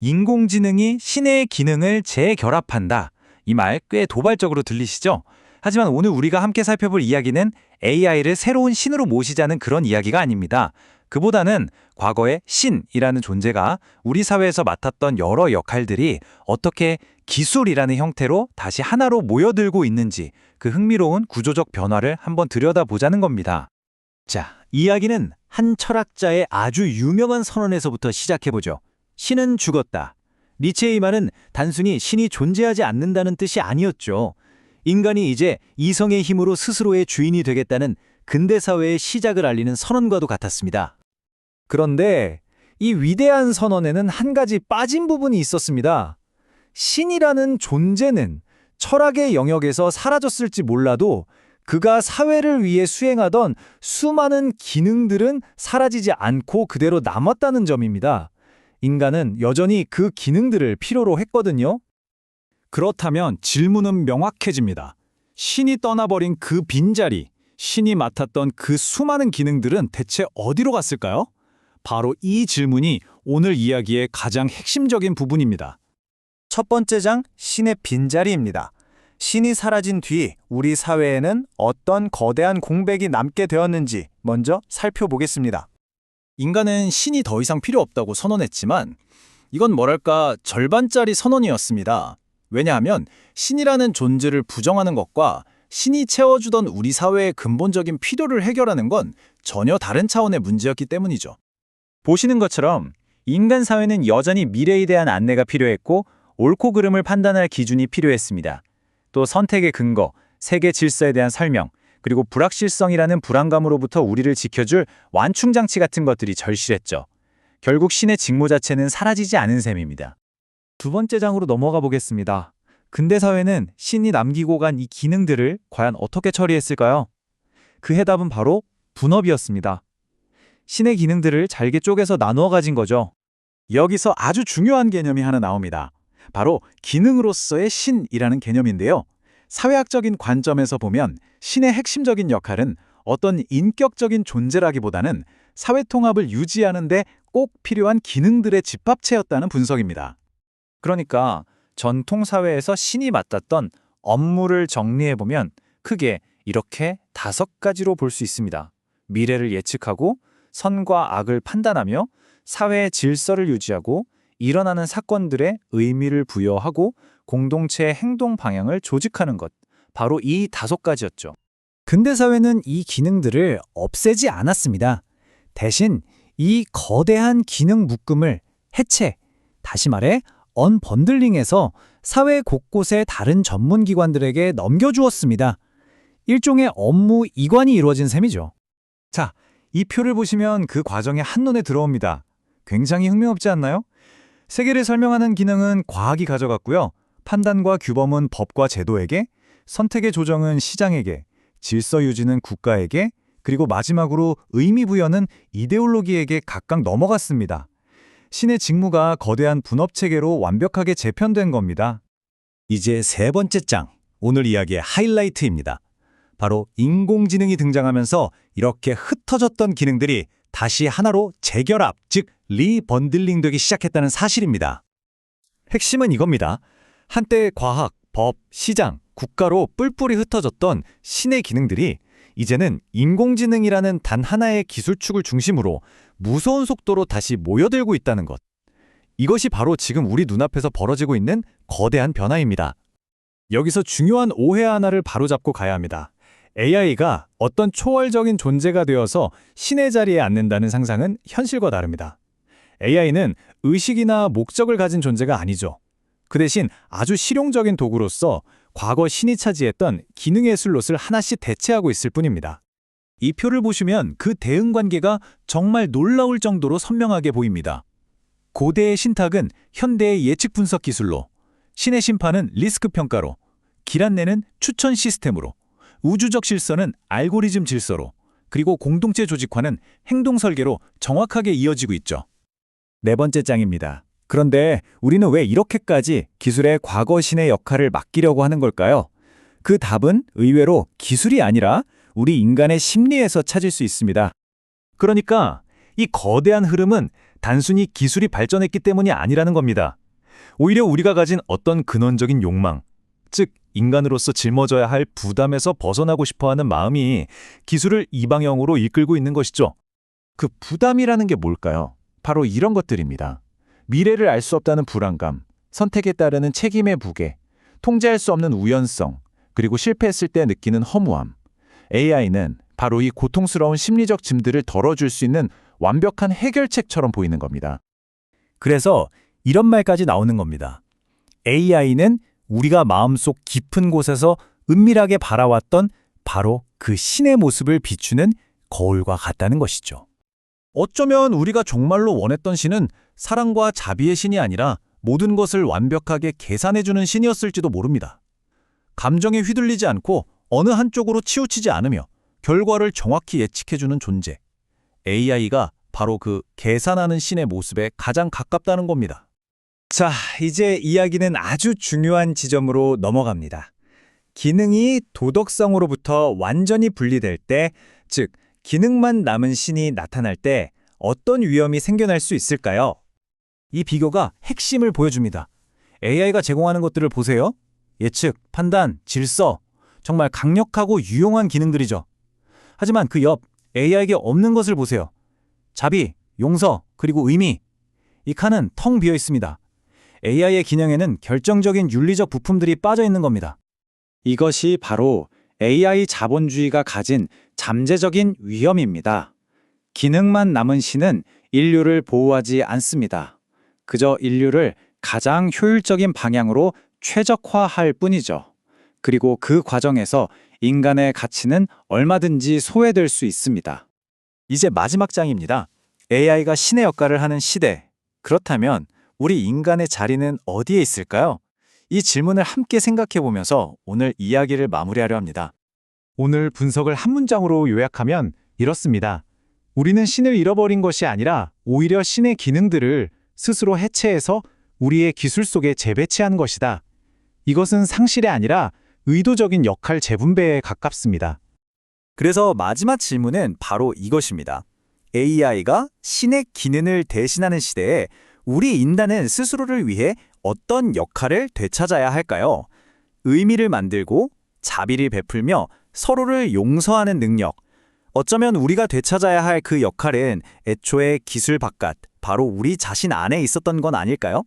인공지능이 신의 기능을 재결합한다. 이 말 꽤 도발적으로 들리시죠? 하지만 오늘 우리가 함께 살펴볼 이야기는 AI를 새로운 신으로 모시자는 그런 이야기가 아닙니다. 그보다는 과거의 신이라는 존재가 우리 사회에서 맡았던 여러 역할들이 어떻게 기술이라는 형태로 다시 하나로 모여들고 있는지 그 흥미로운 구조적 변화를 한번 들여다보자는 겁니다. 자, 이야기는 한 철학자의 아주 유명한 선언에서부터 시작해보죠. 신은 죽었다. 니체의 말은 단순히 신이 존재하지 않는다는 뜻이 아니었죠. 인간이 이제 이성의 힘으로 스스로의 주인이 되겠다는 근대 사회의 시작을 알리는 선언과도 같았습니다. 그런데 이 위대한 선언에는 한 가지 빠진 부분이 있었습니다. 신이라는 존재는 철학의 영역에서 사라졌을지 몰라도 그가 사회를 위해 수행하던 수많은 기능들은 사라지지 않고 그대로 남았다는 점입니다. 인간은 여전히 그 기능들을 필요로 했거든요. 그렇다면 질문은 명확해집니다. 신이 떠나버린 그 빈자리, 신이 맡았던 그 수많은 기능들은 대체 어디로 갔을까요? 바로 이 질문이 오늘 이야기의 가장 핵심적인 부분입니다. 첫 번째 장, 신의 빈자리입니다. 신이 사라진 뒤 우리 사회에는 어떤 거대한 공백이 남게 되었는지 먼저 살펴보겠습니다. 인간은 신이 더 이상 필요 없다고 선언했지만 이건 뭐랄까 절반짜리 선언이었습니다. 왜냐하면 신이라는 존재를 부정하는 것과 신이 채워주던 우리 사회의 근본적인 필요를 해결하는 건 전혀 다른 차원의 문제였기 때문이죠. 보시는 것처럼 인간 사회는 여전히 미래에 대한 안내가 필요했고 옳고 그름을 판단할 기준이 필요했습니다. 또 선택의 근거, 세계 질서에 대한 설명, 그리고 불확실성이라는 불안감으로부터 우리를 지켜줄 완충장치 같은 것들이 절실했죠. 결국 신의 직무 자체는 사라지지 않은 셈입니다. 두 번째 장으로 넘어가 보겠습니다. 근대 사회는 신이 남기고 간 이 기능들을 과연 어떻게 처리했을까요? 그 해답은 바로 분업이었습니다. 신의 기능들을 잘게 쪼개서 나누어 가진 거죠. 여기서 아주 중요한 개념이 하나 나옵니다. 바로 기능으로서의 신이라는 개념인데요. 사회학적인 관점에서 보면 신의 핵심적인 역할은 어떤 인격적인 존재라기보다는 사회 통합을 유지하는 데 꼭 필요한 기능들의 집합체였다는 분석입니다. 그러니까 전통 사회에서 신이 맡았던 업무를 정리해보면 크게 이렇게 5가지로 볼 수 있습니다. 미래를 예측하고 선과 악을 판단하며 사회의 질서를 유지하고 일어나는 사건들의 의미를 부여하고 공동체의 행동 방향을 조직하는 것. 바로 이 5가지였죠. 근대 사회는 이 기능들을 없애지 않았습니다. 대신 이 거대한 기능 묶음을 해체, 다시 말해 언번들링해서 사회 곳곳의 다른 전문기관들에게 넘겨주었습니다. 일종의 업무 이관이 이루어진 셈이죠. 자, 이 표를 보시면 그 과정이 한눈에 들어옵니다. 굉장히 흥미롭지 않나요? 세계를 설명하는 기능은 과학이 가져갔고요. 판단과 규범은 법과 제도에게, 선택의 조정은 시장에게, 질서 유지는 국가에게, 그리고 마지막으로 의미 부여는 이데올로기에게 각각 넘어갔습니다. 신의 직무가 거대한 분업체계로 완벽하게 재편된 겁니다. 이제 세 번째 장, 오늘 이야기의 하이라이트입니다. 바로 인공지능이 등장하면서 이렇게 흩어졌던 기능들이 다시 하나로 재결합, 즉 리번들링 되기 시작했다는 사실입니다. 핵심은 이겁니다. 한때 과학, 법, 시장, 국가로 뿔뿔이 흩어졌던 신의 기능들이 이제는 인공지능이라는 단 하나의 기술축을 중심으로 무서운 속도로 다시 모여들고 있다는 것. 이것이 바로 지금 우리 눈앞에서 벌어지고 있는 거대한 변화입니다. 여기서 중요한 오해 하나를 바로잡고 가야 합니다. AI가 어떤 초월적인 존재가 되어서 신의 자리에 앉는다는 상상은 현실과 다릅니다. AI는 의식이나 목적을 가진 존재가 아니죠. 그 대신 아주 실용적인 도구로서 과거 신이 차지했던 기능의 슬롯을 하나씩 대체하고 있을 뿐입니다. 이 표를 보시면 그 대응 관계가 정말 놀라울 정도로 선명하게 보입니다. 고대의 신탁은 현대의 예측 분석 기술로, 신의 심판은 리스크 평가로, 길안내는 추천 시스템으로, 우주적 질서는 알고리즘 질서로, 그리고 공동체 조직화는 행동 설계로 정확하게 이어지고 있죠. 네 번째 장입니다. 그런데 우리는 왜 이렇게까지 기술의 과거 신의 역할을 맡기려고 하는 걸까요? 그 답은 의외로 기술이 아니라 우리 인간의 심리에서 찾을 수 있습니다. 그러니까 이 거대한 흐름은 단순히 기술이 발전했기 때문이 아니라는 겁니다. 오히려 우리가 가진 어떤 근원적인 욕망, 즉 인간으로서 짊어져야 할 부담에서 벗어나고 싶어하는 마음이 기술을 이 방향으로 이끌고 있는 것이죠. 그 부담이라는 게 뭘까요? 바로 이런 것들입니다. 미래를 알 수 없다는 불안감, 선택에 따르는 책임의 무게, 통제할 수 없는 우연성, 그리고 실패했을 때 느끼는 허무함. AI는 바로 이 고통스러운 심리적 짐들을 덜어줄 수 있는 완벽한 해결책처럼 보이는 겁니다. 그래서 이런 말까지 나오는 겁니다. AI는 우리가 마음속 깊은 곳에서 은밀하게 바라왔던 바로 그 신의 모습을 비추는 거울과 같다는 것이죠. 어쩌면 우리가 정말로 원했던 신은 사랑과 자비의 신이 아니라 모든 것을 완벽하게 계산해주는 신이었을지도 모릅니다. 감정에 휘둘리지 않고 어느 한쪽으로 치우치지 않으며 결과를 정확히 예측해주는 존재. AI가 바로 그 계산하는 신의 모습에 가장 가깝다는 겁니다. 자, 이제 이야기는 아주 중요한 지점으로 넘어갑니다. 기능이 도덕성으로부터 완전히 분리될 때, 즉 기능만 남은 신이 나타날 때 어떤 위험이 생겨날 수 있을까요? 이 비교가 핵심을 보여줍니다. AI가 제공하는 것들을 보세요. 예측, 판단, 질서, 정말 강력하고 유용한 기능들이죠. 하지만 그 옆 AI에게 없는 것을 보세요. 자비, 용서, 그리고 의미. 이 칸은 텅 비어 있습니다. AI의 기능에는 결정적인 윤리적 부품들이 빠져 있는 겁니다. 이것이 바로 AI 자본주의가 가진 잠재적인 위험입니다. 기능만 남은 신은 인류를 보호하지 않습니다. 그저 인류를 가장 효율적인 방향으로 최적화할 뿐이죠. 그리고 그 과정에서 인간의 가치는 얼마든지 소외될 수 있습니다. 이제 마지막 장입니다. AI가 신의 역할을 하는 시대. 그렇다면 우리 인간의 자리는 어디에 있을까요? 이 질문을 함께 생각해 보면서 오늘 이야기를 마무리하려 합니다. 오늘 분석을 한 문장으로 요약하면 이렇습니다. 우리는 신을 잃어버린 것이 아니라 오히려 신의 기능들을 스스로 해체해서 우리의 기술 속에 재배치한 것이다. 이것은 상실이 아니라 의도적인 역할 재분배에 가깝습니다. 그래서 마지막 질문은 바로 이것입니다. AI가 신의 기능을 대신하는 시대에 우리 인간은 스스로를 위해 어떤 역할을 되찾아야 할까요? 의미를 만들고 자비를 베풀며 서로를 용서하는 능력. 어쩌면 우리가 되찾아야 할 그 역할은 애초에 기술 바깥, 바로 우리 자신 안에 있었던 건 아닐까요?